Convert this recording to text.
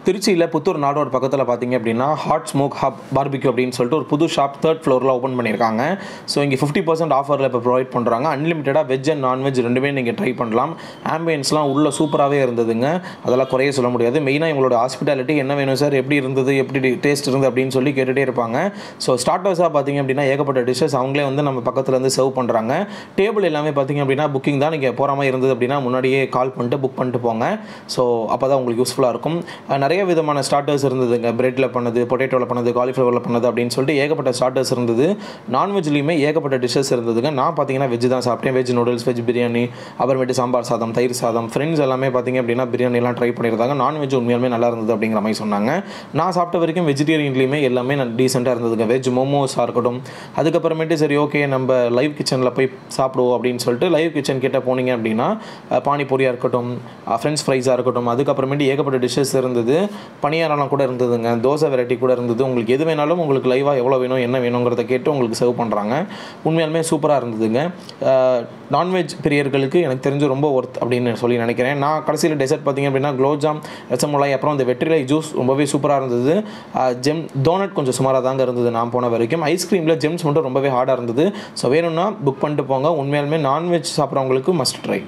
திருச்சியில் புத்தூர் நாடோட பக்கத்தில் பார்த்தீங்க அப்படின்னா ஹாட் ஸ்மோக் ஹப் பார்பிக்யூ அப்படின்னு சொல்லிட்டு ஒரு புது ஷாப் 3rd ஃப்ளோரில் ஓப்பன் பண்ணியிருக்காங்க. ஸோ இங்கே 50% ஆஃபரில் இப்போ ப்ரொவைட் பண்ணுறாங்க. அன்லிமிட்டடாக வெஜ் அண்ட் நான்வெஜ் ரெண்டுமே நீங்கள் ட்ரை பண்ணலாம். ஆம்பியன்ஸ்லாம் உள்ளே சூப்பராகவே இருந்ததுங்க, அதெல்லாம் குறைய சொல்ல முடியாது. மெயினாக எங்களோட ஹாஸ்பிட்டாலிட்டி என்ன வேணும் சார், எப்படி இருந்தது, எப்படி டேஸ்ட் இருந்தது அப்படின்னு சொல்லி கேட்டுகிட்டே இருப்பாங்க. ஸோ ஸ்டார்டர்ஸாக பார்த்தீங்க அப்படின்னா ஏகப்பட்ட டிஷ்ஷஸ் அவங்களே வந்து நம்ம பக்கத்தில் இருந்து சர்வ் பண்ணுறாங்க. டேபிள் எல்லாமே பார்த்தீங்க அப்படின்னா புக்கிங் தான். நீங்கள் போகிற மாதிரி இருந்தது அப்படின்னா முன்னாடியே கால் பண்ணிட்டு புக் பண்ணிட்டு போங்க. ஸோ அப்போ தான் உங்களுக்கு யூஸ்ஃபுல்லாக இருக்கும். நிறைய விதமான ஸ்டார்டர்ஸ் இருந்ததுங்க. பிரெட்டில் பண்ணது, பொட்டேட்டோவில் பண்ணது, காலிஃப்ளவரில் பண்ணது அப்படின்னு சொல்லிட்டு ஏகப்பட்ட ஸ்டார்டர்ஸ் இருந்தது. நான்வெஜ்லேயுமே ஏகப்பட்ட டிஷ்ஷஸ் இருந்ததுங்க. நான் பார்த்தீங்கன்னா வெஜ் தான் சாப்பிட்டேன். வெஜ் நூடுல்ஸ், வெஜ் பிரியாணி, அப்புறமேட்டு சாம்பார் சாதம், தயிர் சாதம். ஃப்ரெண்ட்ஸ் எல்லாமே பார்த்தீங்க அப்படின்னா பிரியாணிலாம் ட்ரை பண்ணியிருந்தாங்க. நான்வெஜ் உண்மையாலுமே நல்லா இருந்தது அப்படிங்கிற மாதிரி சொன்னாங்க. நான் சாப்பிட்ட வரைக்கும் வெஜிடேரியன்லேயுமே எல்லாமே டீசெண்டாக இருந்ததுங்க. வெஜ் மோமோஸாக இருக்கட்டும். அதுக்கப்புறமேட்டு சரி ஓகே நம்ம லைவ் கிச்சனில் போய் சாப்பிடுவோம் அப்படின்னு சொல்லிட்டு லைவ் கிச்சன் கிட்டே போனீங்க அப்படின்னா பானிபூரியாக இருக்கட்டும், ஃப்ரெஞ்ச் ஃப்ரைஸாக இருக்கட்டும், அதுக்கப்புறமேட்டு ஏகப்பட்ட டிஷ்ஷஸ் இருந்தது. பணியாரெல்லாம் கூட இருந்ததுங்க. தோசை வெரைட்டி கூட இருந்தது. உங்களுக்கு எது வேணாலும் உங்களுக்கு லைவாக எவ்வளோ வேணும் என்ன வேணுங்கிறத கேட்டு உங்களுக்கு சர்வ் பண்ணுறாங்க. உண்மையாலுமே சூப்பராக இருந்ததுங்க. நான்வெஜ் பிரியர்களுக்கு எனக்கு தெரிஞ்சு ரொம்ப ஒர்த் அப்படின்னு சொல்லி நினைக்கிறேன். நான் கடைசியில் டெசர்ட் பார்த்தீங்க அப்படின்னா குலோப்ஜாம், ரசமலாய், அப்புறம் இந்த வெற்றிலை ஜூஸ் ரொம்பவே சூப்பராக இருந்தது. டோனட் கொஞ்சம் சுமாராக தாங்க இருந்தது நான் போன வரைக்கும். ஐஸ்கிரீமில் ஜெம்ஸ் மட்டும் ரொம்பவே ஹார்டாக இருந்தது. ஸோ வேணும்னா புக் பண்ணிட்டு போங்க. உண்மையாலுமே நான்வெஜ் சாப்பிட்றவங்களுக்கு மஸ்ட் ட்ரை.